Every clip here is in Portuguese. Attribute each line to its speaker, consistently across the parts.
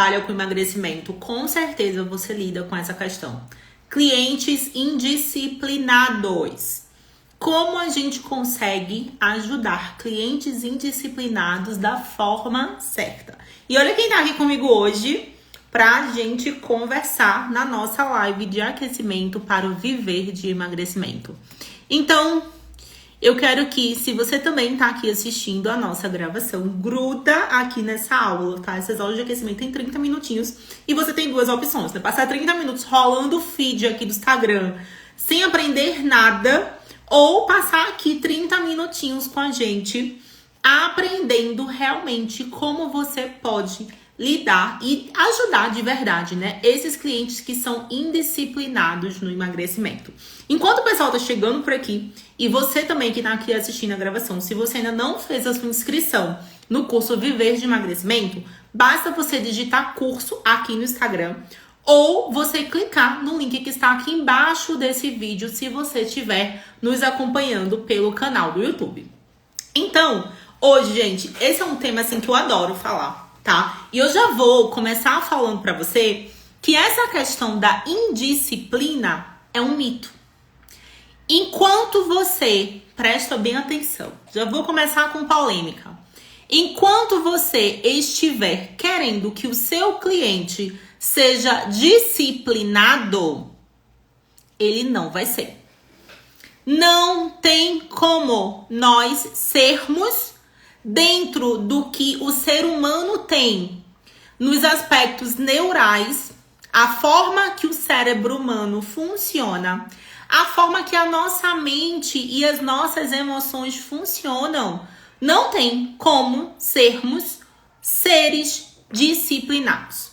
Speaker 1: trabalha com emagrecimento, com certeza você lida com essa questão. Clientes indisciplinados. Como a gente consegue ajudar clientes indisciplinados da forma certa? E olha quem tá aqui comigo hoje pra gente conversar na nossa live de aquecimento para o viver de emagrecimento. Então, eu quero que, se você também tá aqui assistindo a nossa gravação, gruda aqui nessa aula, tá? Essas aulas de aquecimento tem 30 minutinhos e você tem duas opções, né? Passar 30 minutos rolando o feed aqui do Instagram sem aprender nada, ou passar aqui 30 minutinhos com a gente aprendendo realmente como você pode lidar e ajudar de verdade, né? Esses clientes que são indisciplinados no emagrecimento. Enquanto o pessoal tá chegando por aqui, e você também que tá aqui assistindo a gravação, se você ainda não fez a sua inscrição no curso Viver de Emagrecimento, basta você digitar curso aqui no Instagram, ou você clicar no link que está aqui embaixo desse vídeo, se você estiver nos acompanhando pelo canal do YouTube. Então, hoje, gente, esse é um tema assim que eu adoro falar, tá? E eu já vou começar falando pra você que essa questão da indisciplina é um mito. Enquanto você, presta bem atenção, já vou começar com polêmica. Enquanto você estiver querendo que o seu cliente seja disciplinado, ele não vai ser. Não tem como nós sermos dentro do que o ser humano tem nos aspectos neurais, a forma que o cérebro humano funciona, a forma que a nossa mente e as nossas emoções funcionam. Não tem como sermos seres disciplinados.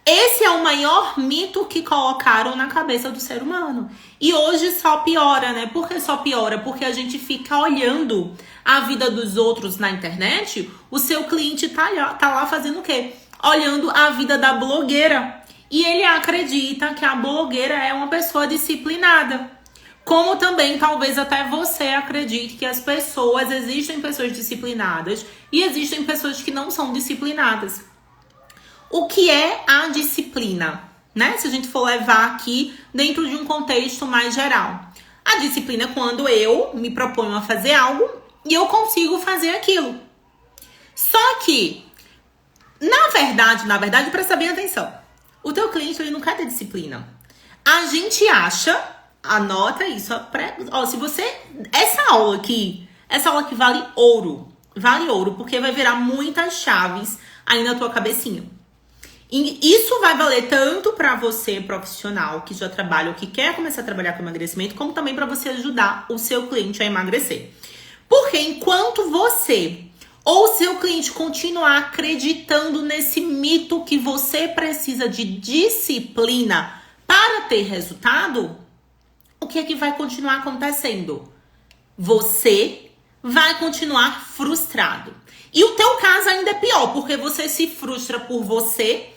Speaker 1: Esse é o maior mito que colocaram na cabeça do ser humano. E hoje só piora, né? Por que só piora? Porque a gente fica olhando a vida dos outros na internet. O seu cliente tá lá fazendo o quê? Olhando a vida da blogueira. E ele acredita que a blogueira é uma pessoa disciplinada. Como também talvez até você acredite que existem pessoas disciplinadas e existem pessoas que não são disciplinadas. O que é a disciplina, né? Se a gente for levar aqui dentro de um contexto mais geral. A disciplina é quando eu me proponho a fazer algo e eu consigo fazer aquilo. Só que, na verdade, presta bem atenção. O teu cliente, ele não quer ter disciplina. A gente acha, anota isso, se você, essa aula aqui vale ouro, porque vai virar muitas chaves aí na tua cabecinha. E isso vai valer tanto para você, profissional, que já trabalha ou que quer começar a trabalhar com emagrecimento, como também para você ajudar o seu cliente a emagrecer. Porque enquanto você ou seu cliente continuar acreditando nesse mito que você precisa de disciplina para ter resultado, o que é que vai continuar acontecendo? Você vai continuar frustrado. E o teu caso ainda é pior, porque você se frustra por você.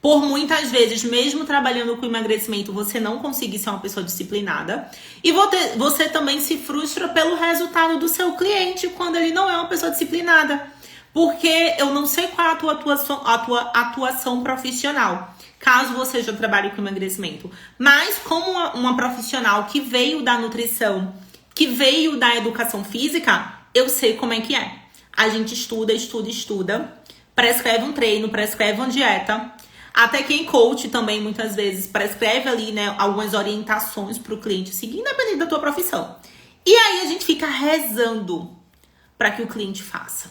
Speaker 1: Por muitas vezes, mesmo trabalhando com emagrecimento, você não consegue ser uma pessoa disciplinada. E você também se frustra pelo resultado do seu cliente quando ele não é uma pessoa disciplinada. Porque eu não sei qual é a tua atuação profissional, caso você já trabalhe com emagrecimento. Mas como uma profissional que veio da nutrição, que veio da educação física, eu sei como é que é. A gente estuda, prescreve um treino, prescreve uma dieta. Até quem coach também, muitas vezes, prescreve ali, né, algumas orientações para o cliente seguir, independente da tua profissão. E aí a gente fica rezando para que o cliente faça.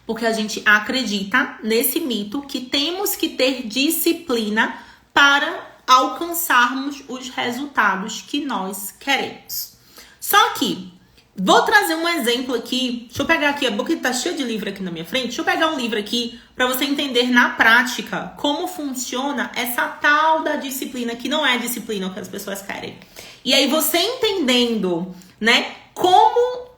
Speaker 1: Porque a gente acredita nesse mito que temos que ter disciplina para alcançarmos os resultados que nós queremos. Só que, vou trazer um exemplo aqui. Deixa eu pegar aqui, a boca tá cheia de livro aqui na minha frente. Deixa eu pegar um livro aqui para você entender na prática como funciona essa tal da disciplina, que não é disciplina o que as pessoas querem. E aí você entendendo, né, como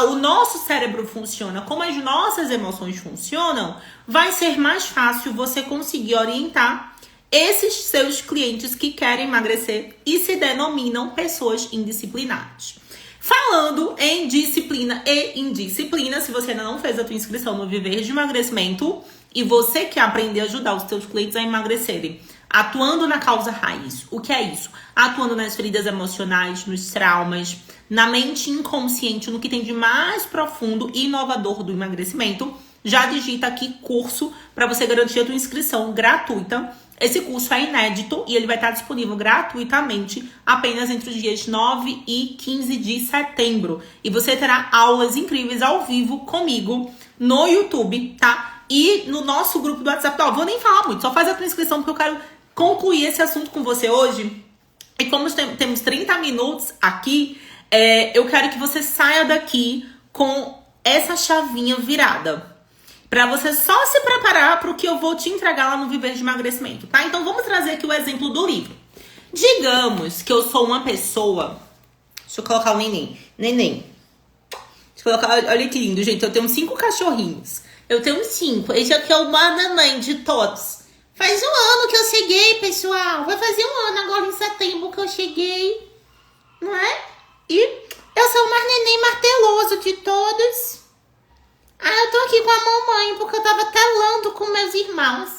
Speaker 1: o nosso cérebro funciona, como as nossas emoções funcionam, vai ser mais fácil você conseguir orientar esses seus clientes que querem emagrecer e se denominam pessoas indisciplinadas. Falando em disciplina e indisciplina, se você ainda não fez a tua inscrição no Viver de Emagrecimento, e você quer aprender a ajudar os seus clientes a emagrecerem, atuando na causa raiz. O que é isso? Atuando nas feridas emocionais, nos traumas, na mente inconsciente, no que tem de mais profundo e inovador do emagrecimento, já digita aqui curso para você garantir a tua inscrição gratuita. Esse curso é inédito e ele vai estar disponível gratuitamente apenas entre os dias 9 e 15 de setembro. E você terá aulas incríveis ao vivo comigo no YouTube, tá? E no nosso grupo do WhatsApp. Não, vou nem falar muito, só faz a tua inscrição porque eu quero concluir esse assunto com você hoje. E como temos 30 minutos aqui, eu quero que você saia daqui com essa chavinha virada. Pra você só se preparar para o que eu vou te entregar lá no Viver de Emagrecimento, tá? Então vamos trazer aqui o exemplo do livro. Digamos que eu sou uma pessoa... Deixa eu colocar o neném. Neném. Deixa eu colocar... Olha que lindo, gente. Eu tenho 5 cachorrinhos. Eu tenho 5. Esse aqui é o mamãe de todos. Faz um ano que eu cheguei, pessoal. Vai fazer um ano agora em setembro que eu cheguei. Não é? E eu sou o mais neném marteloso de todos. Eu tô aqui com a mamãe porque eu tava telando com meus irmãos.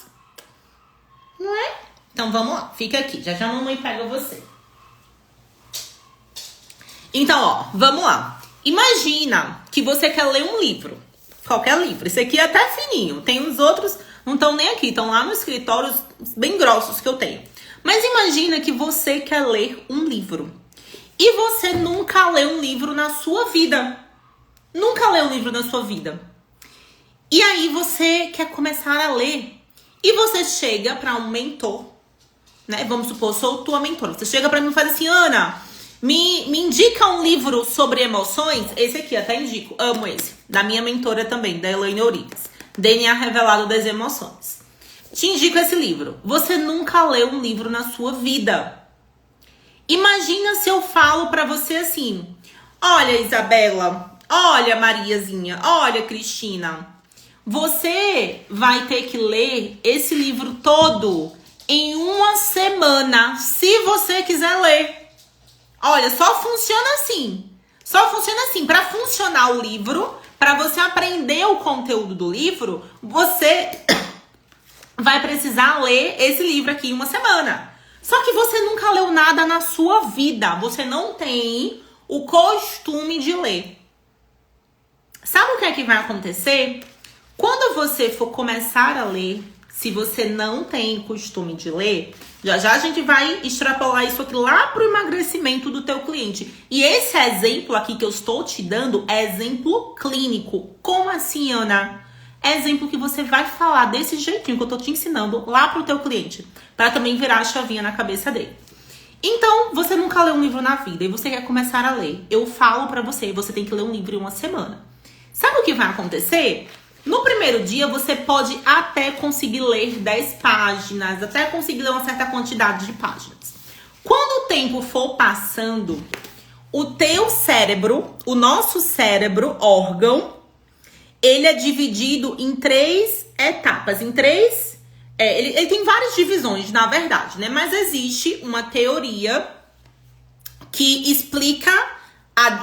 Speaker 1: Não é? Então vamos lá, fica aqui. Já já a mamãe pega você. Então, ó, vamos lá. Imagina que você quer ler um livro. Qualquer livro. Esse aqui é até fininho. Tem uns outros, não estão nem aqui. Estão lá no escritório, bem grossos que eu tenho. Mas imagina que você quer ler um livro. E você nunca leu um livro na sua vida. Nunca leu um livro na sua vida. E aí você quer começar a ler. E você chega para um mentor, né? Vamos supor, eu sou tua mentora. Você chega para mim e faz assim, Ana, me indica um livro sobre emoções. Esse aqui, até indico. Amo esse. Da minha mentora também, da Elaine Euriques. DNA Revelado das Emoções. Te indico esse livro. Você nunca leu um livro na sua vida. Imagina se eu falo para você assim, olha, Isabela, olha, Mariazinha, olha, Cristina, você vai ter que ler esse livro todo em uma semana, se você quiser ler. Olha, só funciona assim. Só funciona assim. Para funcionar o livro, para você aprender o conteúdo do livro, você vai precisar ler esse livro aqui em uma semana. Só que você nunca leu nada na sua vida. Você não tem o costume de ler. Sabe o que é que vai acontecer? Quando você for começar a ler, se você não tem costume de ler, já já a gente vai extrapolar isso aqui lá pro emagrecimento do teu cliente. E esse exemplo aqui que eu estou te dando é exemplo clínico. Como assim, Ana? É exemplo que você vai falar desse jeitinho que eu tô te ensinando lá pro teu cliente, para também virar a chavinha na cabeça dele. Então, você nunca leu um livro na vida e você quer começar a ler. Eu falo pra você, você tem que ler um livro em uma semana. Sabe o que vai acontecer? No primeiro dia, você pode até conseguir ler 10 páginas, até conseguir ler uma certa quantidade de páginas. Quando o tempo for passando, o teu cérebro, o nosso cérebro, órgão, ele é dividido em 3 etapas, em 3... ele tem várias divisões, na verdade, né? Mas existe uma teoria que explica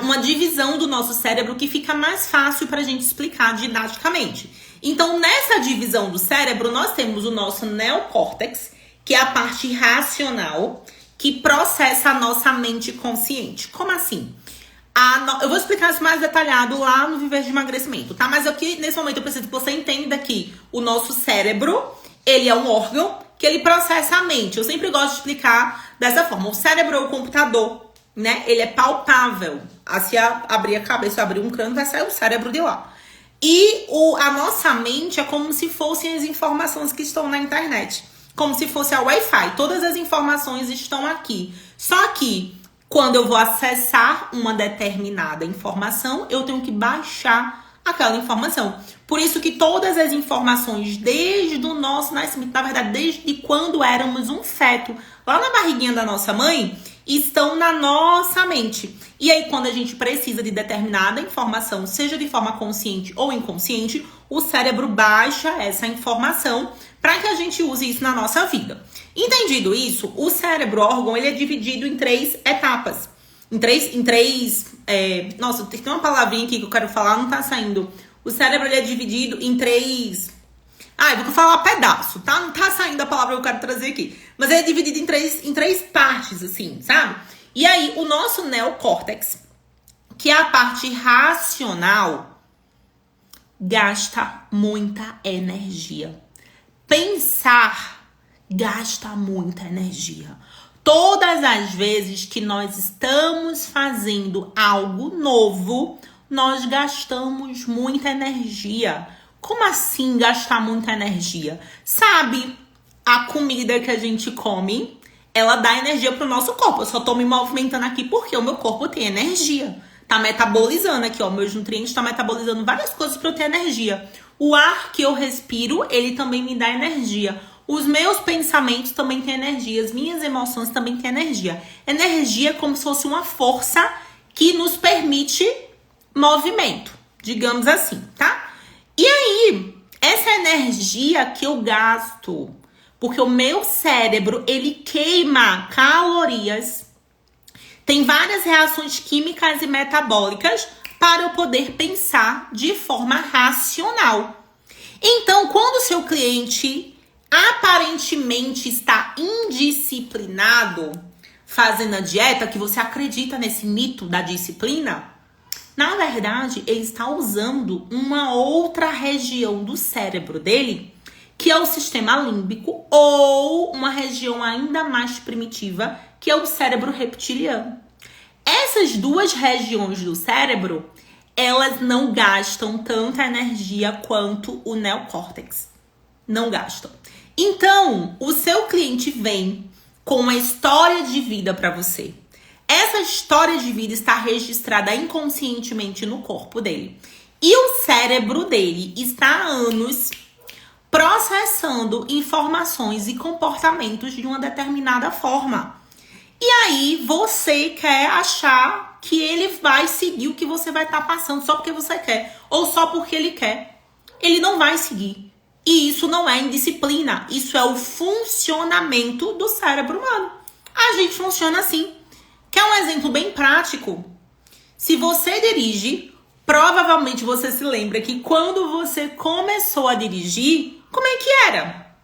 Speaker 1: uma divisão do nosso cérebro que fica mais fácil pra gente explicar didaticamente. Então, nessa divisão do cérebro, nós temos o nosso neocórtex, que é a parte racional, que processa a nossa mente consciente. Como assim? Eu vou explicar isso mais detalhado lá no Viver de Emagrecimento, tá? Mas aqui, nesse momento, eu preciso que você entenda que o nosso cérebro, ele é um órgão que ele processa a mente. Eu sempre gosto de explicar dessa forma. O cérebro é o computador, né? Ele é palpável. Se abrir a cabeça, abrir um crânio, vai sair o cérebro de lá. E a nossa mente é como se fossem as informações que estão na internet. Como se fosse a Wi-Fi. Todas as informações estão aqui. Só que, quando eu vou acessar uma determinada informação, eu tenho que baixar aquela informação. Por isso que todas as informações, desde o nosso nascimento, na verdade, desde quando éramos um feto, lá na barriguinha da nossa mãe, estão na nossa mente. E aí, quando a gente precisa de determinada informação, seja de forma consciente ou inconsciente, o cérebro baixa essa informação para que a gente use isso na nossa vida. Entendido isso, o cérebro órgão, ele é dividido em 3 etapas. Nossa, tem uma palavrinha aqui que eu quero falar, não tá saindo. O cérebro, ele é dividido em 3... Eu vou falar pedaço, tá? Não tá saindo a palavra que eu quero trazer aqui. Mas é dividido em três partes, assim, sabe? E aí, o nosso neocórtex, que é a parte racional, gasta muita energia. Pensar gasta muita energia. Todas as vezes que nós estamos fazendo algo novo, nós gastamos muita energia. Como assim gastar muita energia? Sabe, a comida que a gente come, ela dá energia pro nosso corpo. Eu só tô me movimentando aqui porque o meu corpo tem energia. Tá metabolizando aqui, ó. Meus nutrientes tá metabolizando várias coisas pra eu ter energia. O ar que eu respiro, ele também me dá energia. Os meus pensamentos também têm energia. As minhas emoções também têm energia. Energia é como se fosse uma força que nos permite movimento, digamos assim, tá? E aí, essa energia que eu gasto, porque o meu cérebro, ele queima calorias, tem várias reações químicas e metabólicas para eu poder pensar de forma racional. Então, quando o seu cliente aparentemente está indisciplinado, fazendo a dieta, que você acredita nesse mito da disciplina, na verdade, ele está usando uma outra região do cérebro dele, que é o sistema límbico, ou uma região ainda mais primitiva, que é o cérebro reptiliano. Essas duas regiões do cérebro, elas não gastam tanta energia quanto o neocórtex. Não gastam. Então, o seu cliente vem com uma história de vida para você. Essa história de vida está registrada inconscientemente no corpo dele. E o cérebro dele está há anos processando informações e comportamentos de uma determinada forma. E aí você quer achar que ele vai seguir o que você vai estar passando só porque você quer, ou só porque ele quer. Ele não vai seguir. E isso não é indisciplina, isso é o funcionamento do cérebro humano. A gente funciona assim. Quer um exemplo bem prático? Se você dirige, provavelmente você se lembra que quando você começou a dirigir, como é que era?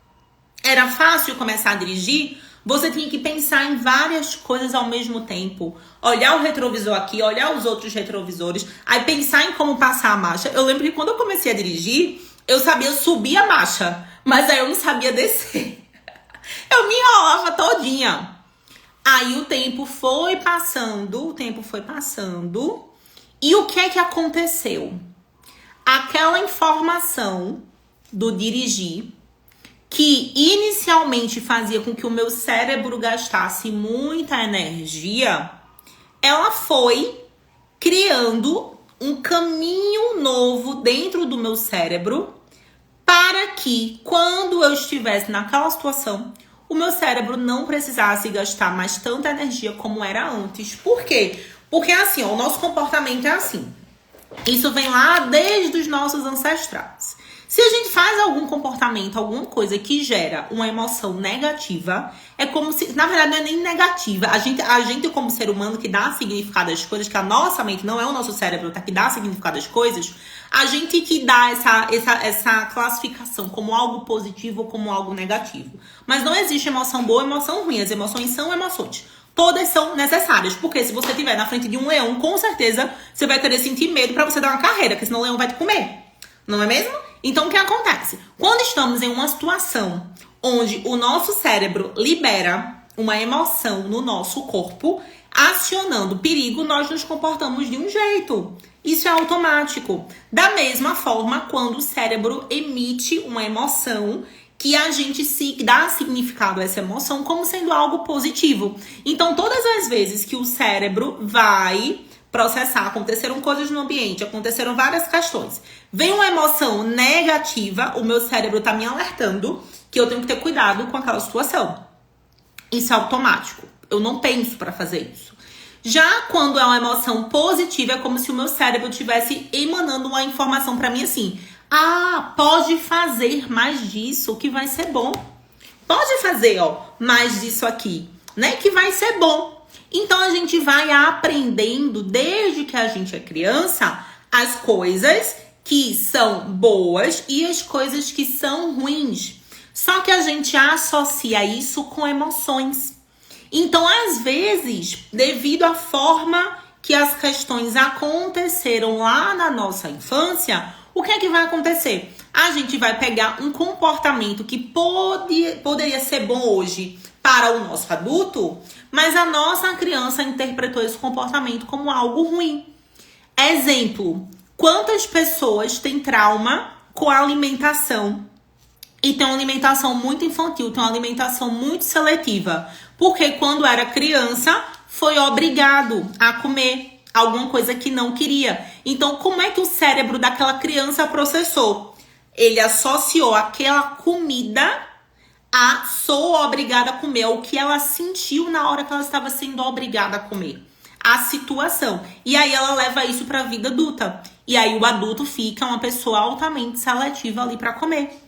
Speaker 1: Era fácil começar a dirigir? Você tinha que pensar em várias coisas ao mesmo tempo. Olhar o retrovisor aqui, olhar os outros retrovisores, aí pensar em como passar a marcha. Eu lembro que quando eu comecei a dirigir, eu sabia subir a marcha, mas aí eu não sabia descer. Eu me enrolava todinha. Aí o tempo foi passando, e o que é que aconteceu? Aquela informação do dirigir, que inicialmente fazia com que o meu cérebro gastasse muita energia, ela foi criando um caminho novo dentro do meu cérebro para que, quando eu estivesse naquela situação, o meu cérebro não precisasse gastar mais tanta energia como era antes. Por quê? Porque assim, ó, o nosso comportamento é assim. Isso vem lá desde os nossos ancestrais. Se a gente faz algum comportamento, alguma coisa que gera uma emoção negativa, é como se, na verdade, não é nem negativa. A gente como ser humano que dá significado às coisas, que a nossa mente não é o nosso cérebro, tá? Que dá significado às coisas, a gente que dá essa classificação como algo positivo ou como algo negativo. Mas não existe emoção boa e emoção ruim. As emoções são emoções. Todas são necessárias, porque se você estiver na frente de um leão, com certeza você vai querer sentir medo pra você dar uma carreira, porque senão o leão vai te comer. Não é mesmo? Então, o que acontece? Quando estamos em uma situação onde o nosso cérebro libera uma emoção no nosso corpo, acionando perigo, nós nos comportamos de um jeito. Isso é automático. Da mesma forma, quando o cérebro emite uma emoção, que a gente dá significado a essa emoção como sendo algo positivo. Então, todas as vezes que o cérebro vai processar, aconteceram coisas no ambiente, aconteceram várias questões, vem uma emoção negativa, o meu cérebro tá me alertando que eu tenho que ter cuidado com aquela situação. Isso é automático. Eu não penso para fazer isso. Já quando é uma emoção positiva, é como se o meu cérebro estivesse emanando uma informação para mim assim: ah, pode fazer mais disso, que vai ser bom. Pode fazer, ó, mais disso aqui, né, que vai ser bom. Então, a gente vai aprendendo, desde que a gente é criança, as coisas que são boas e as coisas que são ruins. Só que a gente associa isso com emoções. Então, às vezes, devido à forma que as questões aconteceram lá na nossa infância, o que é que vai acontecer? A gente vai pegar um comportamento que poderia ser bom hoje para o nosso adulto, mas a nossa criança interpretou esse comportamento como algo ruim. Exemplo, quantas pessoas têm trauma com a alimentação e tem uma alimentação muito infantil, tem uma alimentação muito seletiva, porque quando era criança foi obrigado a comer alguma coisa que não queria. Então, como é que o cérebro daquela criança processou? Ele associou aquela comida a sou obrigada a comer, o que ela sentiu na hora que ela estava sendo obrigada a comer. A situação. E aí ela leva isso para a vida adulta. E aí o adulto fica uma pessoa altamente seletiva ali para comer.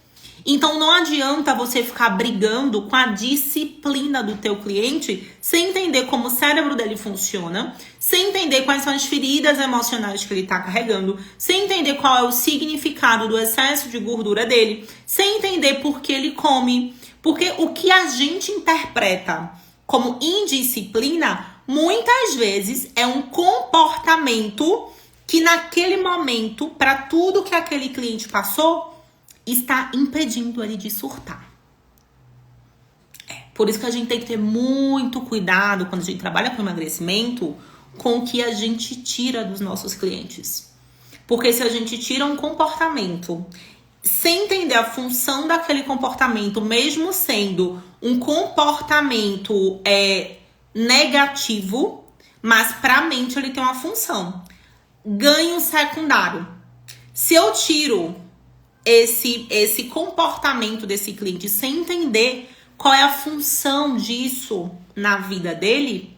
Speaker 1: Então não adianta você ficar brigando com a disciplina do teu cliente sem entender como o cérebro dele funciona, sem entender quais são as feridas emocionais que ele está carregando, sem entender qual é o significado do excesso de gordura dele, sem entender por que ele come. Porque o que a gente interpreta como indisciplina, muitas vezes é um comportamento que naquele momento, para tudo que aquele cliente passou, está impedindo ele de surtar. Por isso que a gente tem que ter muito cuidado quando a gente trabalha com emagrecimento com o que a gente tira dos nossos clientes. Porque se a gente tira um comportamento sem entender a função daquele comportamento, mesmo sendo um comportamento negativo, mas para a mente ele tem uma função. Ganho secundário. Se eu tiro esse comportamento desse cliente sem entender qual é a função disso na vida dele,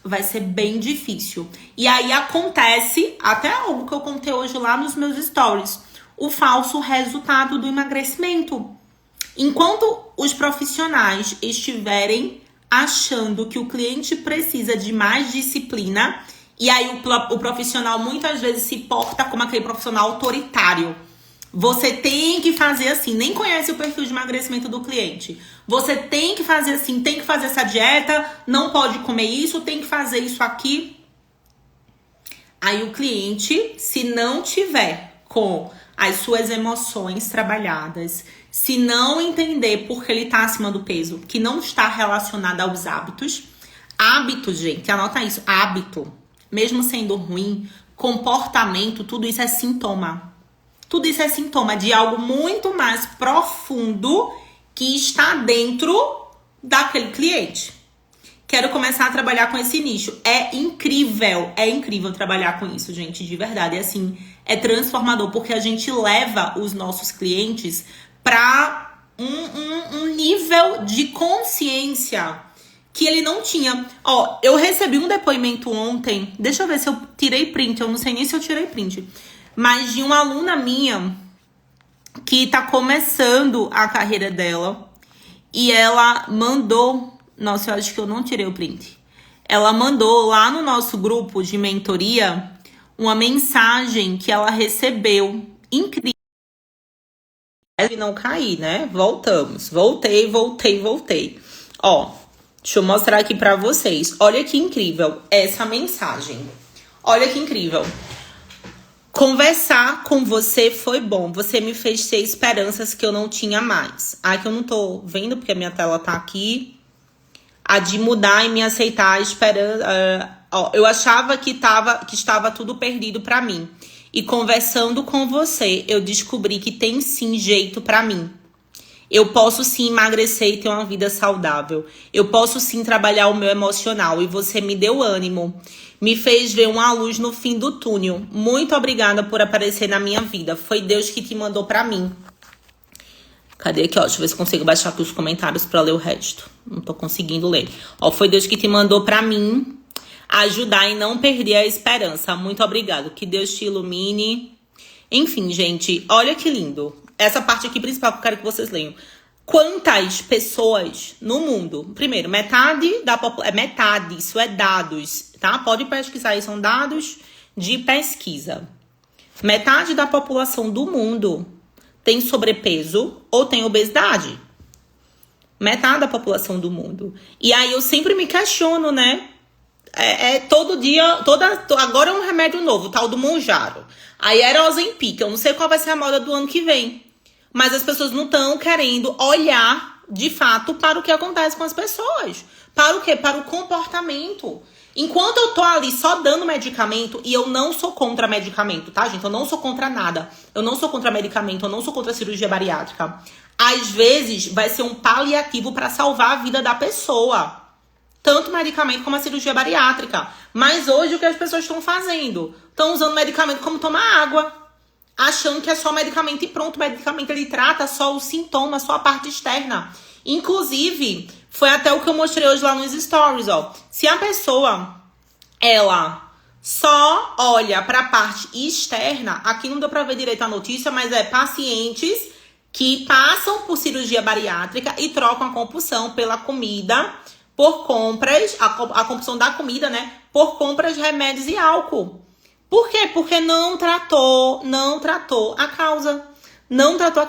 Speaker 1: vai ser bem difícil. E aí acontece até algo que eu contei hoje lá nos meus stories, o falso resultado do emagrecimento. Enquanto os profissionais estiverem achando que o cliente precisa de mais disciplina, e aí o profissional muitas vezes se porta como aquele profissional autoritário. Você tem que fazer assim, nem conhece o perfil de emagrecimento do cliente. Você tem que fazer assim, tem que fazer essa dieta, não pode comer isso, tem que fazer isso aqui. Aí o cliente, se não tiver com as suas emoções trabalhadas, se não entender por que ele está acima do peso, que não está relacionado aos hábitos. Hábito, gente, anota isso, hábito, mesmo sendo ruim, comportamento, tudo isso é sintoma. Tudo isso é sintoma de algo muito mais profundo que está dentro daquele cliente. Quero começar a trabalhar com esse nicho. É incrível trabalhar com isso, gente, de verdade. É assim, é transformador, porque a gente leva os nossos clientes para um nível de consciência que ele não tinha. Ó, eu recebi um depoimento ontem, deixa eu ver se eu tirei print, eu não sei nem se eu tirei print, mas de uma aluna minha que tá começando a carreira dela e ela mandou, nossa, eu acho que eu não tirei o print. Ela mandou lá no nosso grupo de mentoria uma mensagem que ela recebeu, incrível. E não cair, né? Voltamos. Voltei. Ó, deixa eu mostrar aqui pra vocês. Olha que incrível essa mensagem. Olha que incrível. Conversar com você foi bom. Você me fez ter esperanças que eu não tinha mais. Aqui eu não tô vendo porque a minha tela tá aqui. A de mudar e me aceitar, eu achava que estava tudo perdido pra mim. E conversando com você, eu descobri que tem sim jeito pra mim. Eu posso sim emagrecer e ter uma vida saudável. Eu posso sim trabalhar o meu emocional. E você me deu ânimo. Me fez ver uma luz no fim do túnel. Muito obrigada por aparecer na minha vida. Foi Deus que te mandou pra mim. Cadê aqui, ó? Deixa eu ver se consigo baixar aqui os comentários pra ler o resto. Não tô conseguindo ler. Ó, foi Deus que te mandou pra mim ajudar e não perder a esperança. Muito obrigado. Que Deus te ilumine. Enfim, gente, olha que lindo. Essa parte aqui principal que eu quero que vocês leiam. Quantas pessoas no mundo? Primeiro, metade da população. Metade, isso é dados, tá? Pode pesquisar aí, são dados de pesquisa. Metade da população do mundo tem sobrepeso ou tem obesidade. Metade da população do mundo. E aí eu sempre me questiono, né? Todo dia, agora é um remédio novo, tal do Mounjaro. Aí era Ozempic, eu não sei qual vai ser a moda do ano que vem. Mas as pessoas não estão querendo olhar, de fato, para o que acontece com as pessoas. Para o quê? Para o comportamento. Enquanto eu tô ali só dando medicamento, e eu não sou contra medicamento, tá, gente? Eu não sou contra nada. Eu não sou contra medicamento, eu não sou contra cirurgia bariátrica. Às vezes, vai ser um paliativo para salvar a vida da pessoa. Tanto medicamento como a cirurgia bariátrica. Mas hoje, o que as pessoas estão fazendo? Estão usando medicamento como tomar água. Achando que é só medicamento e pronto. O medicamento, ele trata só o sintoma, só a parte externa. Inclusive, foi até o que eu mostrei hoje lá nos stories, ó. Se a pessoa, ela só olha para a parte externa, aqui não deu para ver direito a notícia, mas pacientes que passam por cirurgia bariátrica e trocam a compulsão pela comida, por compras, a compulsão da comida, né? Por compras de remédios e álcool. Por quê? Porque não tratou a causa. Não tratou a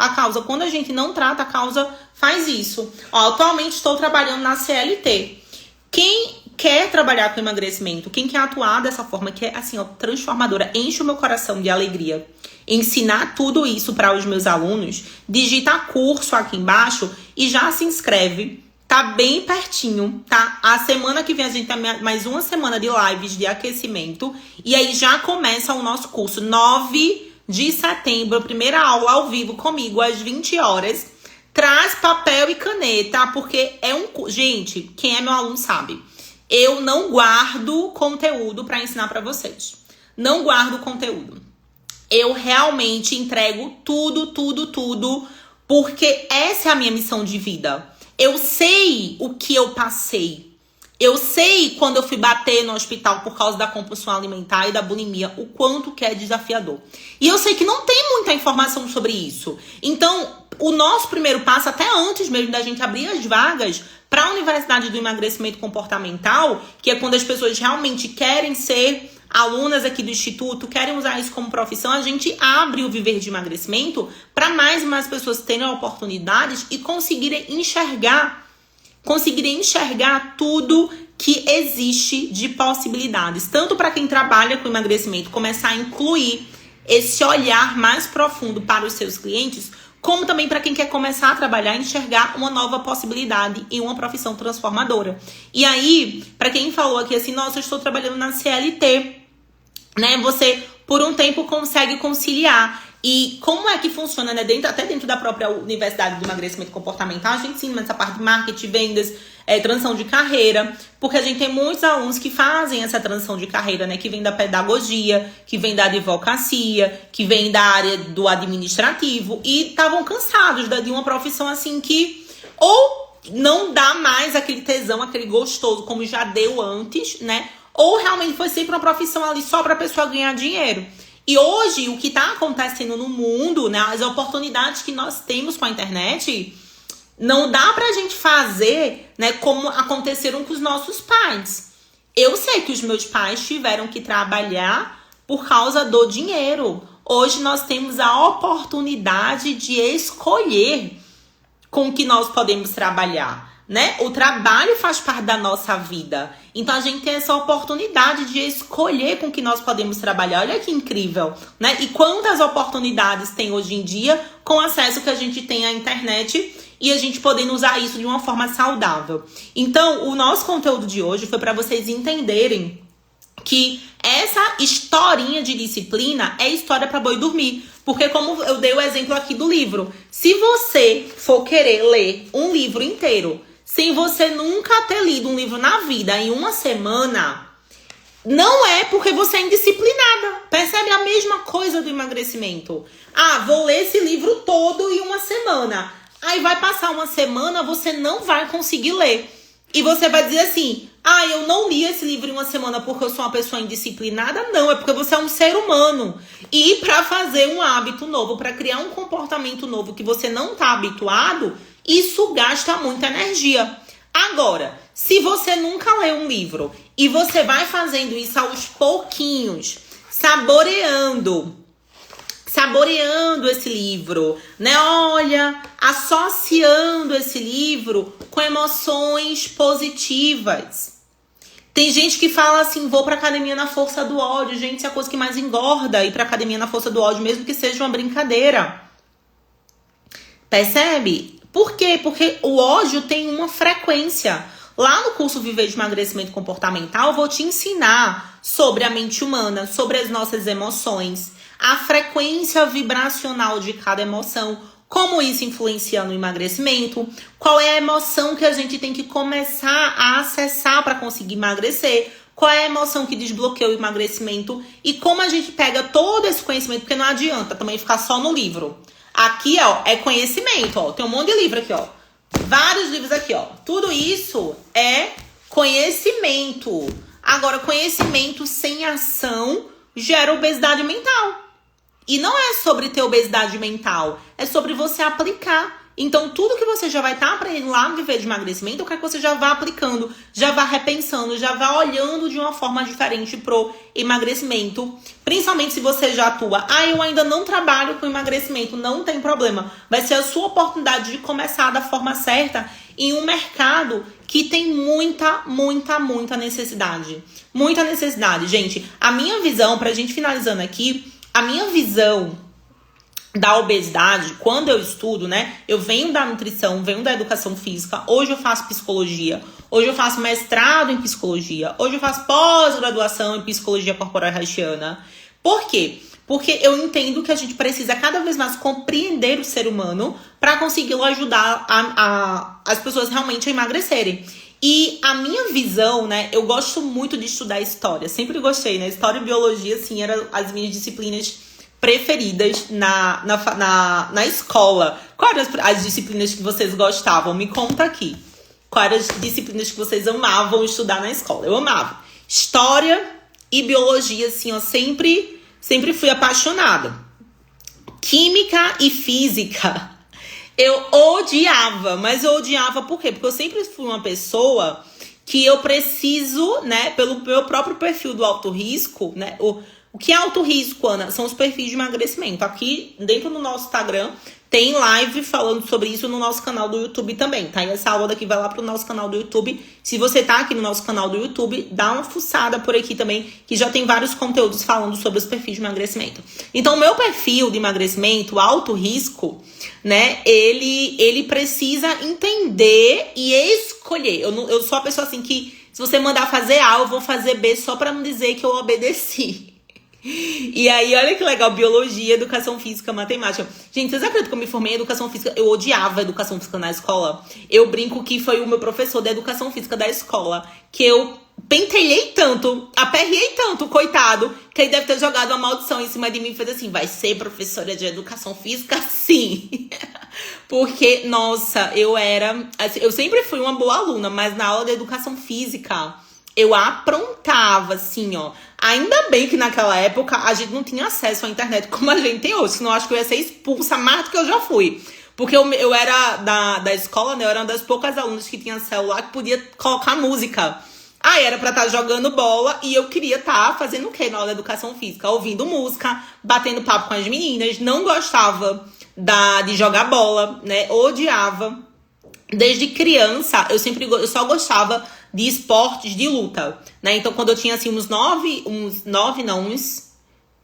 Speaker 1: causa. Quando a gente não trata a causa, faz isso. Ó, atualmente estou trabalhando na CLT. Quem quer trabalhar com emagrecimento, quem quer atuar dessa forma, que é assim, ó, transformadora, enche o meu coração de alegria. Ensinar tudo isso para os meus alunos, digita curso aqui embaixo e já se inscreve. Tá bem pertinho, tá? A semana que vem a gente tem mais uma semana de lives de aquecimento. E aí já começa o nosso curso. 9 de setembro, primeira aula ao vivo comigo às 20 horas. Traz papel e caneta, porque gente, quem é meu aluno sabe. Eu não guardo conteúdo para ensinar para vocês. Não guardo conteúdo. Eu realmente entrego tudo, porque essa é a minha missão de vida. Eu sei o que eu passei. Eu sei quando eu fui bater no hospital por causa da compulsão alimentar e da bulimia, o quanto que é desafiador. E eu sei que não tem muita informação sobre isso. Então, o nosso primeiro passo, até antes mesmo da gente abrir as vagas para a Universidade do Emagrecimento Comportamental, que é quando as pessoas realmente querem ser alunas aqui do Instituto, querem usar isso como profissão, a gente abre o Viver de Emagrecimento para mais e mais pessoas terem oportunidades e conseguirem enxergar tudo que existe de possibilidades. Tanto para quem trabalha com emagrecimento, começar a incluir esse olhar mais profundo para os seus clientes, como também para quem quer começar a trabalhar e enxergar uma nova possibilidade e uma profissão transformadora. E aí, para quem falou aqui assim, nossa, eu estou trabalhando na CLT, né? Você, por um tempo, consegue conciliar. E como é que funciona, né? Até dentro da própria Universidade do Emagrecimento Comportamental, a gente ensina essa parte de marketing, vendas, transição de carreira, porque a gente tem muitos alunos que fazem essa transição de carreira, né? Que vem da pedagogia, que vem da advocacia, que vem da área do administrativo e estavam cansados de uma profissão assim que ou não dá mais aquele tesão, aquele gostoso como já deu antes, né? Ou realmente foi sempre uma profissão ali só para a pessoa ganhar dinheiro. E hoje, o que está acontecendo no mundo, né, as oportunidades que nós temos com a internet, não dá pra gente fazer, né, como aconteceram com os nossos pais. Eu sei que os meus pais tiveram que trabalhar por causa do dinheiro. Hoje nós temos a oportunidade de escolher com que nós podemos trabalhar, né? O trabalho faz parte da nossa vida. Então a gente tem essa oportunidade de escolher com que nós podemos trabalhar. Olha que incrível, né? E quantas oportunidades tem hoje em dia com o acesso que a gente tem à internet e a gente podendo usar isso de uma forma saudável. Então, o nosso conteúdo de hoje foi para vocês entenderem que essa historinha de disciplina é história para boi dormir. Porque como eu dei o exemplo aqui do livro, se você for querer ler um livro inteiro sem você nunca ter lido um livro na vida em uma semana, não é porque você é indisciplinada. Percebe a mesma coisa do emagrecimento? Ah, vou ler esse livro todo em uma semana. Aí vai passar uma semana, você não vai conseguir ler. E você vai dizer assim, ah, eu não li esse livro em uma semana porque eu sou uma pessoa indisciplinada. Não, é porque você é um ser humano. E para fazer um hábito novo, para criar um comportamento novo que você não está habituado, isso gasta muita energia. Agora, se você nunca lê um livro e você vai fazendo isso aos pouquinhos, saboreando saboreando esse livro, né? Olha, associando esse livro com emoções positivas. Tem gente que fala assim, vou pra academia na força do ódio. Gente, isso é a coisa que mais engorda, ir pra academia na força do ódio, mesmo que seja uma brincadeira. Percebe? Por quê? Porque o ódio tem uma frequência. Lá no curso Viver de Emagrecimento Comportamental, eu vou te ensinar sobre a mente humana, sobre as nossas emoções, a frequência vibracional de cada emoção, como isso influencia no emagrecimento, qual é a emoção que a gente tem que começar a acessar para conseguir emagrecer, qual é a emoção que desbloqueia o emagrecimento e como a gente pega todo esse conhecimento, porque não adianta também ficar só no livro. Aqui, ó, é conhecimento, ó. Tem um monte de livro aqui, ó. Vários livros aqui, ó. Tudo isso é conhecimento. Agora, conhecimento sem ação gera obesidade mental. E não é sobre ter obesidade mental, é sobre você aplicar. Então, tudo que você já vai estar aprendendo lá no Viver de Emagrecimento, eu quero que você já vá aplicando, já vá repensando, já vá olhando de uma forma diferente pro emagrecimento. Principalmente se você já atua. Eu ainda não trabalho com emagrecimento, não tem problema. Vai ser a sua oportunidade de começar da forma certa em um mercado que tem muita necessidade. Muita necessidade. Gente, a minha visão, pra gente finalizando aqui, a minha visão da obesidade, quando eu estudo, né? Eu venho da nutrição, venho da educação física. Hoje eu faço psicologia. Hoje eu faço mestrado em psicologia. Hoje eu faço pós-graduação em psicologia corporal haitiana. Por quê? Porque eu entendo que a gente precisa cada vez mais compreender o ser humano para conseguir ajudar as pessoas realmente a emagrecerem. E a minha visão, né? Eu gosto muito de estudar história. Sempre gostei, né? História e biologia, assim, eram as minhas disciplinas preferidas na escola. Quais eram as disciplinas que vocês gostavam? Me conta aqui. Quais eram as disciplinas que vocês amavam estudar na escola? Eu amava. História e biologia, assim, ó, sempre fui apaixonada. Química e física, eu odiava. Mas eu odiava por quê? Porque eu sempre fui uma pessoa que eu preciso, né, pelo meu próprio perfil do alto risco, né, o que é alto risco, Ana? São os perfis de emagrecimento. Aqui dentro do nosso Instagram tem live falando sobre isso no nosso canal do YouTube também, tá? E essa aula daqui vai lá pro nosso canal do YouTube. Se você tá aqui no nosso canal do YouTube, dá uma fuçada por aqui também, que já tem vários conteúdos falando sobre os perfis de emagrecimento. Então, o meu perfil de emagrecimento, alto risco, né? Ele precisa entender e escolher. Eu sou a pessoa assim que, se você mandar fazer A, eu vou fazer B só pra não dizer que eu obedeci. E aí, olha que legal, biologia, educação física, matemática. Gente, vocês acreditam que eu me formei em educação física? Eu odiava educação física na escola. Eu brinco que foi o meu professor da educação física da escola que eu pentelhei tanto, aperriei tanto, coitado, que ele deve ter jogado uma maldição em cima de mim e fez assim, vai ser professora de educação física? Sim. Porque, nossa, eu sempre fui uma boa aluna, mas na aula de educação física eu aprontava, assim, ó. Ainda bem que naquela época a gente não tinha acesso à internet como a gente tem hoje. Senão eu acho que eu ia ser expulsa mais do que eu já fui. Porque eu era da escola, né? Eu era uma das poucas alunas que tinha celular que podia colocar música. Aí era pra estar jogando bola e eu queria estar fazendo o quê na aula de educação física? Ouvindo música, batendo papo com as meninas. Não gostava de jogar bola, né? Odiava. Desde criança, eu só gostava de esportes de luta, né? Então, quando eu tinha, assim,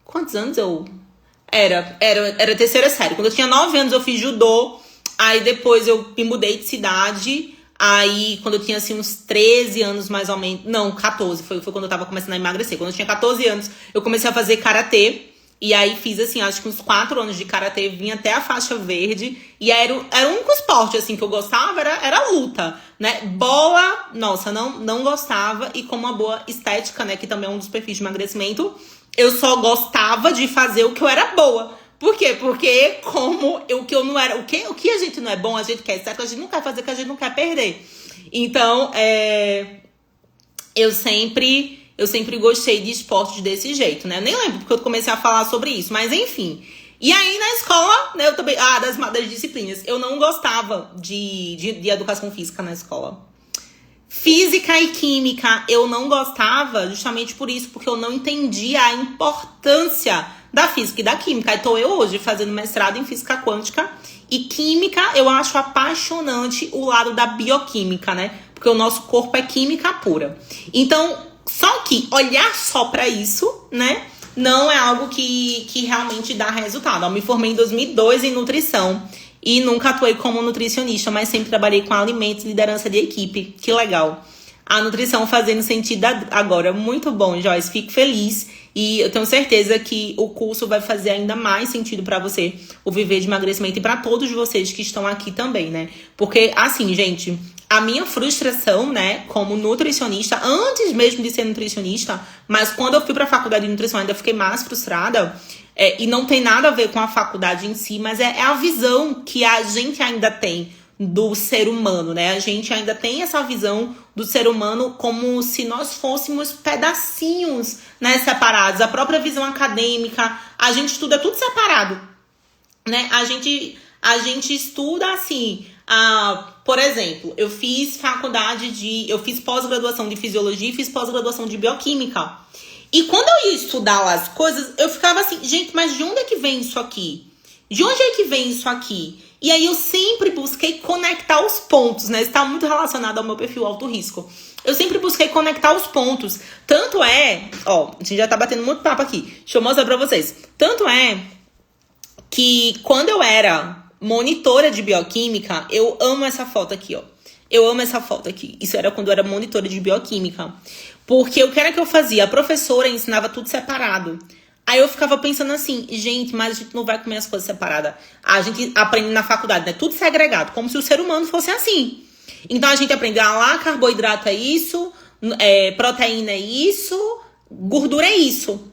Speaker 1: quantos anos eu... Era terceira série. Quando eu tinha 9 anos, eu fiz judô. Aí, depois, eu me mudei de cidade. Aí, quando eu tinha, assim, uns 13 anos, mais ou menos... Não, 14. Foi quando eu tava começando a emagrecer. Quando eu tinha 14 anos, eu comecei a fazer karatê. E aí fiz, assim, acho que uns 4 anos de karatê, vim até a faixa verde. E aí era o único esporte, assim, que eu gostava, era luta, né? Bola, nossa, não gostava. E com uma boa estética, né, que também é um dos perfis de emagrecimento, eu só gostava de fazer o que eu era boa. Por quê? Porque o que a gente não é bom, a gente quer certo, a gente não quer fazer o que a gente não quer perder. Então, eu sempre gostei de esportes desse jeito, né? Eu nem lembro porque eu comecei a falar sobre isso, mas enfim. E aí, na escola, né, eu também... das disciplinas. Eu não gostava de educação física na escola. Física e química, eu não gostava justamente por isso, porque eu não entendia a importância da física e da química. Então eu hoje fazendo mestrado em física quântica e química, eu acho apaixonante o lado da bioquímica, né? Porque o nosso corpo é química pura. Então, só que olhar só pra isso, né? Não é algo que realmente dá resultado. Eu me formei em 2002 em nutrição e nunca atuei como nutricionista, mas sempre trabalhei com alimentos e liderança de equipe. Que legal. A nutrição fazendo sentido agora. Muito bom, Joyce. Fico feliz. E eu tenho certeza que o curso vai fazer ainda mais sentido pra você, o Viver de Emagrecimento, e pra todos vocês que estão aqui também, né? Porque, assim, gente, a minha frustração, né, como nutricionista, antes mesmo de ser nutricionista, mas quando eu fui pra faculdade de nutrição ainda fiquei mais frustrada, e não tem nada a ver com a faculdade em si, mas é a visão que a gente ainda tem do ser humano, né? A gente ainda tem essa visão do ser humano como se nós fôssemos pedacinhos, né, separados. A própria visão acadêmica, a gente estuda tudo separado, né? A gente estuda assim, por exemplo, eu fiz pós-graduação de fisiologia e fiz pós-graduação de bioquímica. E quando eu ia estudar as coisas, eu ficava assim, gente, mas de onde é que vem isso aqui? De onde é que vem isso aqui? E aí eu sempre busquei conectar os pontos, né? Está muito relacionado ao meu perfil alto risco. Eu sempre busquei conectar os pontos. Tanto é... Ó, a gente já tá batendo muito papo aqui. Deixa eu mostrar pra vocês. Tanto é que quando eu era monitora de bioquímica, eu amo essa foto aqui, ó. Eu amo essa foto aqui. Isso era quando eu era monitora de bioquímica. Porque o que era que eu fazia? A professora ensinava tudo separado. Aí eu ficava pensando assim, gente, mas a gente não vai comer as coisas separadas. A gente aprende na faculdade, né? Tudo segregado, como se o ser humano fosse assim. Então a gente aprende, lá, carboidrato é isso, proteína é isso, gordura é isso.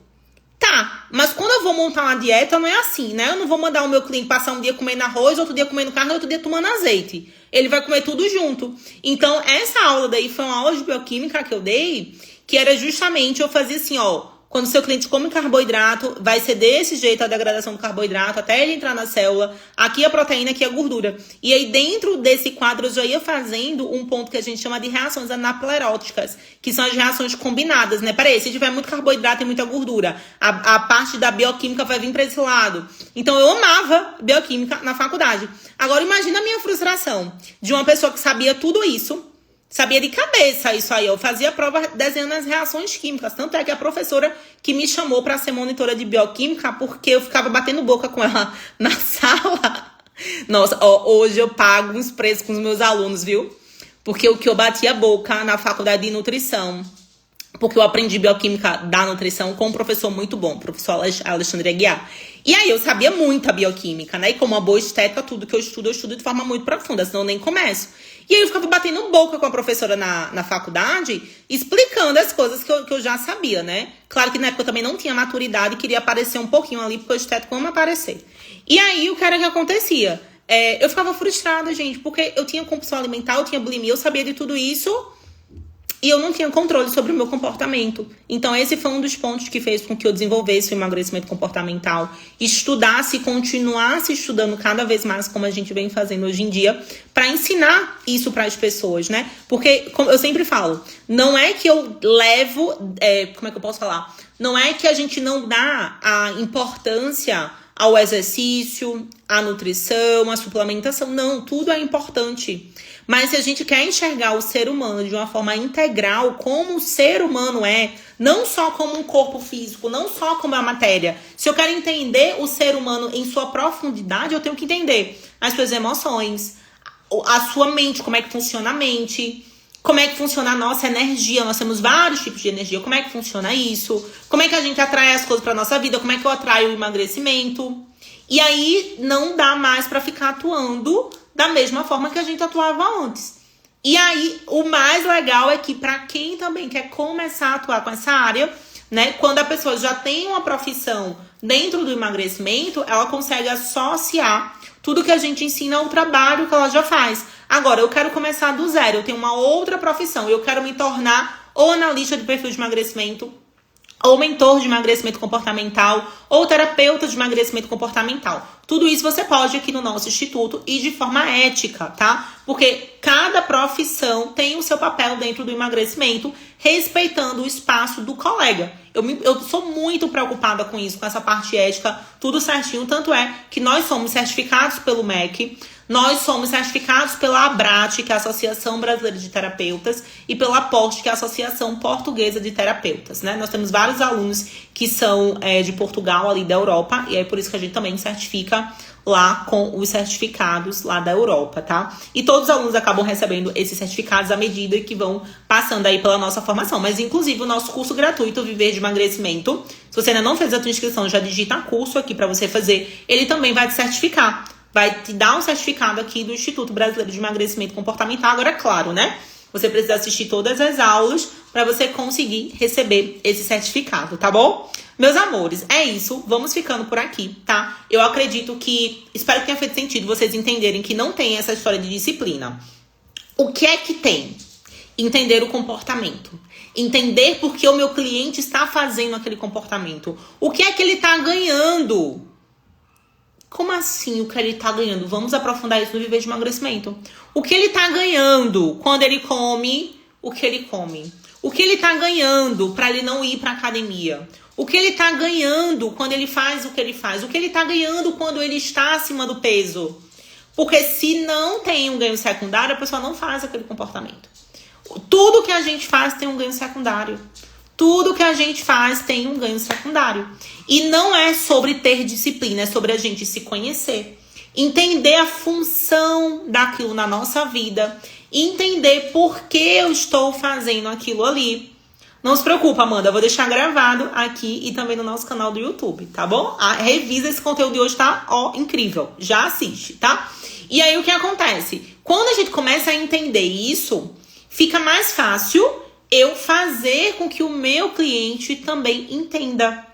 Speaker 1: Tá, mas quando eu vou montar uma dieta, não é assim, né? Eu não vou mandar o meu cliente passar um dia comendo arroz, outro dia comendo carne, outro dia tomando azeite. Ele vai comer tudo junto. Então, essa aula daí foi uma aula de bioquímica que eu dei, que era justamente, eu fazia assim, ó, quando o seu cliente come carboidrato, vai ser desse jeito a degradação do carboidrato, até ele entrar na célula. Aqui a proteína, aqui a gordura. E aí, dentro desse quadro, eu já ia fazendo um ponto que a gente chama de reações anapleróticas, que são as reações combinadas, né? Peraí, se tiver muito carboidrato e muita gordura, a parte da bioquímica vai vir para esse lado. Então, eu amava bioquímica na faculdade. Agora, imagina a minha frustração de uma pessoa que sabia tudo isso, sabia de cabeça isso aí. Eu fazia prova desenhando as reações químicas. Tanto é que a professora que me chamou para ser monitora de bioquímica, porque eu ficava batendo boca com ela na sala. Nossa, hoje eu pago uns preços com os meus alunos, viu? Porque o que eu batia boca na faculdade de nutrição, porque eu aprendi bioquímica da nutrição com um professor muito bom, o professor Alexandre Aguiar. E aí eu sabia muito a bioquímica, né? E como uma boa estética, tudo que eu estudo de forma muito profunda, senão eu nem começo. E aí eu ficava batendo boca com a professora na faculdade, explicando as coisas que eu já sabia, né? Claro que na época eu também não tinha maturidade e queria aparecer um pouquinho ali, porque o estético ama aparecer. E aí o que era que acontecia? Eu ficava frustrada, gente, porque eu tinha compulsão alimentar, eu tinha bulimia, eu sabia de tudo isso, e eu não tinha controle sobre o meu comportamento. Então, esse foi um dos pontos que fez com que eu desenvolvesse o emagrecimento comportamental. Estudasse e continuasse estudando cada vez mais, como a gente vem fazendo hoje em dia, para ensinar isso para as pessoas, né? Porque, como eu sempre falo, não é que eu levo... como é que eu posso falar? Não é que a gente não dá a importância ao exercício, à nutrição, à suplementação. Não, tudo é importante. Mas se a gente quer enxergar o ser humano de uma forma integral, como o ser humano é, não só como um corpo físico, não só como a matéria. Se eu quero entender o ser humano em sua profundidade, eu tenho que entender as suas emoções, a sua mente, como é que funciona a mente, como é que funciona a nossa energia. Nós temos vários tipos de energia. Como é que funciona isso? Como é que a gente atrai as coisas para nossa vida? Como é que eu atraio o emagrecimento? E aí não dá mais para ficar atuando da mesma forma que a gente atuava antes. E aí, o mais legal é que para quem também quer começar a atuar com essa área, né, quando a pessoa já tem uma profissão dentro do emagrecimento, ela consegue associar tudo que a gente ensina ao trabalho que ela já faz. Agora, eu quero começar do zero, eu tenho uma outra profissão, eu quero me tornar ou analista de perfil de emagrecimento, ou mentor de emagrecimento comportamental, ou terapeuta de emagrecimento comportamental. Tudo isso você pode aqui no nosso instituto e de forma ética, tá? Porque cada profissão tem o seu papel dentro do emagrecimento, respeitando o espaço do colega. Eu sou muito preocupada com isso, com essa parte ética, tudo certinho. Tanto é que nós somos certificados pelo MEC, nós somos certificados pela ABRAT, que é a Associação Brasileira de Terapeutas, e pela PORT, que é a Associação Portuguesa de Terapeutas, né? Nós temos vários alunos que são de Portugal, ali da Europa, e é por isso que a gente também certifica lá com os certificados lá da Europa, tá? E todos os alunos acabam recebendo esses certificados à medida que vão passando aí pela nossa formação. Mas, inclusive, o nosso curso gratuito, Viver de Emagrecimento, se você ainda não fez a tua inscrição, já digita curso aqui pra você fazer. Ele também vai te certificar. Vai te dar um certificado aqui do Instituto Brasileiro de Emagrecimento Comportamental. Agora, claro, né? Você precisa assistir todas as aulas para você conseguir receber esse certificado, tá bom? Meus amores, é isso. Vamos ficando por aqui, tá? Eu acredito que... Espero que tenha feito sentido vocês entenderem que não tem essa história de disciplina. O que é que tem? Entender o comportamento. Entender por que o meu cliente está fazendo aquele comportamento. O que é que ele está ganhando? Como assim o que ele tá ganhando? Vamos aprofundar isso no Viver de Emagrecimento. O que ele tá ganhando quando ele come o que ele come? O que ele tá ganhando para ele não ir pra academia? O que ele tá ganhando quando ele faz o que ele faz? O que ele tá ganhando quando ele está acima do peso? Porque se não tem um ganho secundário, a pessoa não faz aquele comportamento. Tudo que a gente faz tem um ganho secundário. Tudo que a gente faz tem um ganho secundário. E não é sobre ter disciplina, é sobre a gente se conhecer. Entender a função daquilo na nossa vida. Entender por que eu estou fazendo aquilo ali. Não se preocupa, Amanda, eu vou deixar gravado aqui e também no nosso canal do YouTube, tá bom? Revisa esse conteúdo de hoje, tá? Incrível. Já assiste, tá? E aí o que acontece? Quando a gente começa a entender isso, fica mais fácil eu fazer com que o meu cliente também entenda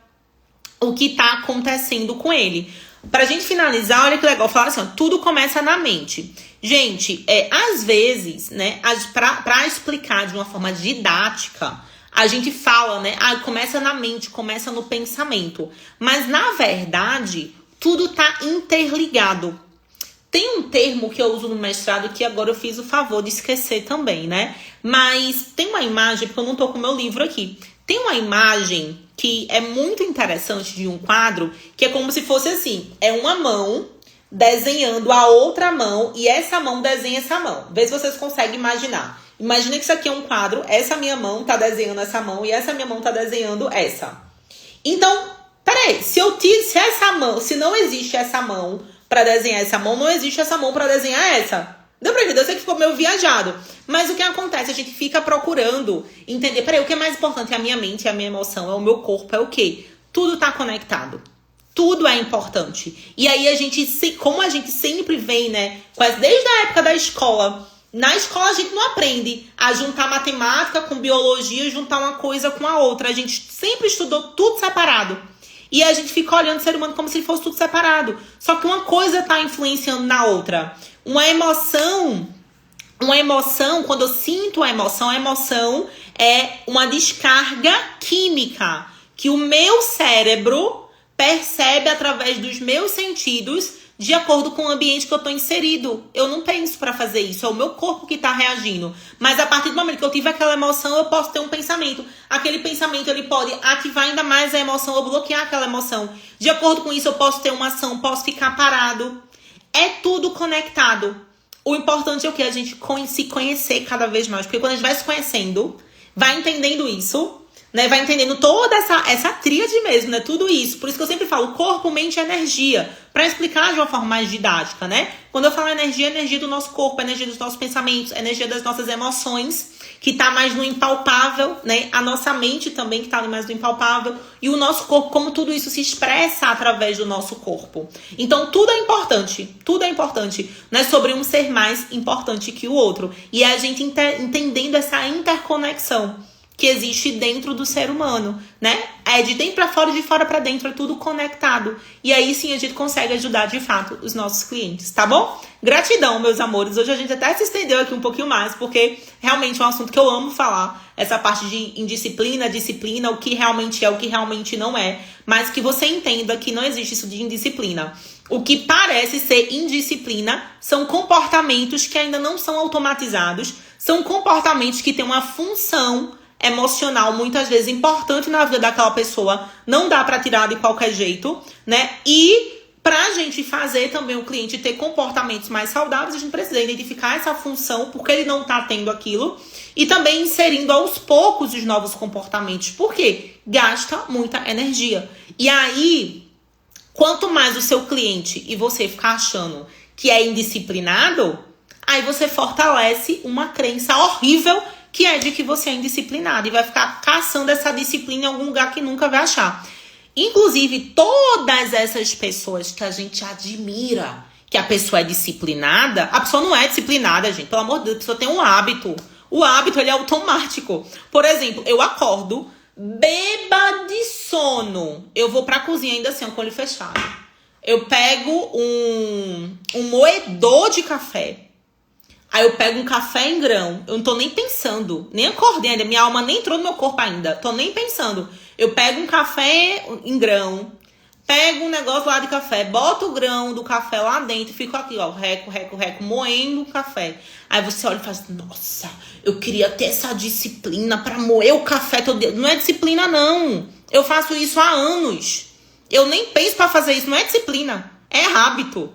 Speaker 1: o que tá acontecendo com ele. Pra gente finalizar, olha que legal, falar assim, ó, tudo começa na mente. Gente, às vezes, né, pra explicar de uma forma didática, a gente fala, né, começa na mente, começa no pensamento. Mas, na verdade, tudo tá interligado. Tem um termo que eu uso no mestrado que agora eu fiz o favor de esquecer também, né? Mas tem uma imagem, porque eu não tô com o meu livro aqui. Tem uma imagem que é muito interessante de um quadro, que é como se fosse assim, é uma mão desenhando a outra mão e essa mão desenha essa mão. Vê se vocês conseguem imaginar. Imagina que isso aqui é um quadro, essa minha mão tá desenhando essa mão e essa minha mão tá desenhando essa. Então, peraí, se não existe essa mão pra desenhar essa mão, não existe essa mão pra desenhar essa. Deu pra entender? Eu sei que ficou meio viajado. Mas o que acontece? A gente fica procurando entender. Peraí, o que é mais importante? É a minha mente, é a minha emoção, é o meu corpo, é o quê? Tudo tá conectado. Tudo é importante. E aí a gente, como a gente sempre vem, né? Quase desde a época da escola. Na escola a gente não aprende a juntar matemática com biologia, juntar uma coisa com a outra. A gente sempre estudou tudo separado. E a gente fica olhando o ser humano como se fosse tudo separado. Só que uma coisa tá influenciando na outra. Uma emoção, quando eu sinto a emoção é uma descarga química que o meu cérebro percebe através dos meus sentidos de acordo com o ambiente que eu tô inserido. Eu não penso pra fazer isso, é o meu corpo que tá reagindo. Mas a partir do momento que eu tive aquela emoção, eu posso ter um pensamento. Aquele pensamento, ele pode ativar ainda mais a emoção ou bloquear aquela emoção. De acordo com isso, eu posso ter uma ação, posso ficar parado. É tudo conectado. O importante é o que? A gente se conhecer cada vez mais. Porque quando a gente vai se conhecendo, vai entendendo isso, né? Vai entendendo toda essa tríade mesmo, né? Tudo isso. Por isso que eu sempre falo corpo, mente e energia. Pra explicar de uma forma mais didática, né? Quando eu falo energia, é energia do nosso corpo, é energia dos nossos pensamentos, é energia das nossas emoções, que tá mais no impalpável, né? A nossa mente também, que tá mais no impalpável. E o nosso corpo, como tudo isso se expressa através do nosso corpo. Então, tudo é importante. Tudo é importante. Não é sobre um ser mais importante que o outro. E é a gente entendendo essa interconexão que existe dentro do ser humano, né? É de dentro pra fora, de fora pra dentro, é tudo conectado. E aí sim a gente consegue ajudar de fato os nossos clientes, tá bom? Gratidão, meus amores. Hoje a gente até se estendeu aqui um pouquinho mais, porque realmente é um assunto que eu amo falar. Essa parte de indisciplina, disciplina, o que realmente é, o que realmente não é. Mas que você entenda que não existe isso de indisciplina. O que parece ser indisciplina são comportamentos que ainda não são automatizados, são comportamentos que têm uma função emocional muitas vezes importante na vida daquela pessoa, não dá para tirar de qualquer jeito, né? E pra gente fazer também o cliente ter comportamentos mais saudáveis, a gente precisa identificar essa função, porque ele não tá tendo aquilo, e também inserindo aos poucos os novos comportamentos, porque gasta muita energia. E aí, quanto mais o seu cliente e você ficar achando que é indisciplinado, aí você fortalece uma crença horrível que é de que você é indisciplinado e vai ficar caçando essa disciplina em algum lugar que nunca vai achar. Inclusive, todas essas pessoas que a gente admira, que a pessoa é disciplinada, a pessoa não é disciplinada, gente. Pelo amor de Deus, a pessoa tem um hábito. O hábito, ele é automático. Por exemplo, eu acordo, bêbada de sono. Eu vou pra cozinha ainda assim, com o olho fechado. Eu pego um moedor de café. Aí eu pego um café em grão. Eu não tô nem pensando. Nem acordei ainda. Minha alma nem entrou no meu corpo ainda. Tô nem pensando. Eu pego um café em grão. Pego um negócio lá de café. Boto o grão do café lá dentro. E fico aqui, ó. Reco, moendo o café. Aí você olha e faz, nossa, eu queria ter essa disciplina pra moer o café todo dia. Não é disciplina, não. Eu faço isso há anos. Eu nem penso pra fazer isso. Não é disciplina. É hábito.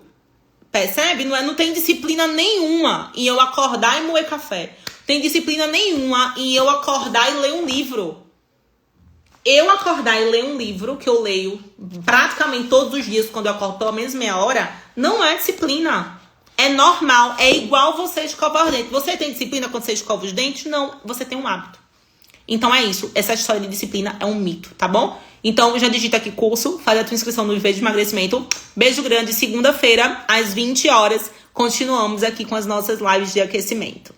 Speaker 1: Percebe? Não tem disciplina nenhuma em eu acordar e moer café. Tem disciplina nenhuma em eu acordar e ler um livro. Eu acordar e ler um livro, que eu leio praticamente todos os dias, quando eu acordo pelo menos meia hora, não é disciplina. É normal. É igual você escovar os dentes. Você tem disciplina quando você escova os dentes? Não. Você tem um hábito. Então é isso. Essa história de disciplina é um mito, tá bom? Então já digita aqui curso, faz a tua inscrição no Viver de Emagrecimento. Beijo grande. Segunda-feira, às 20 horas, continuamos aqui com as nossas lives de aquecimento.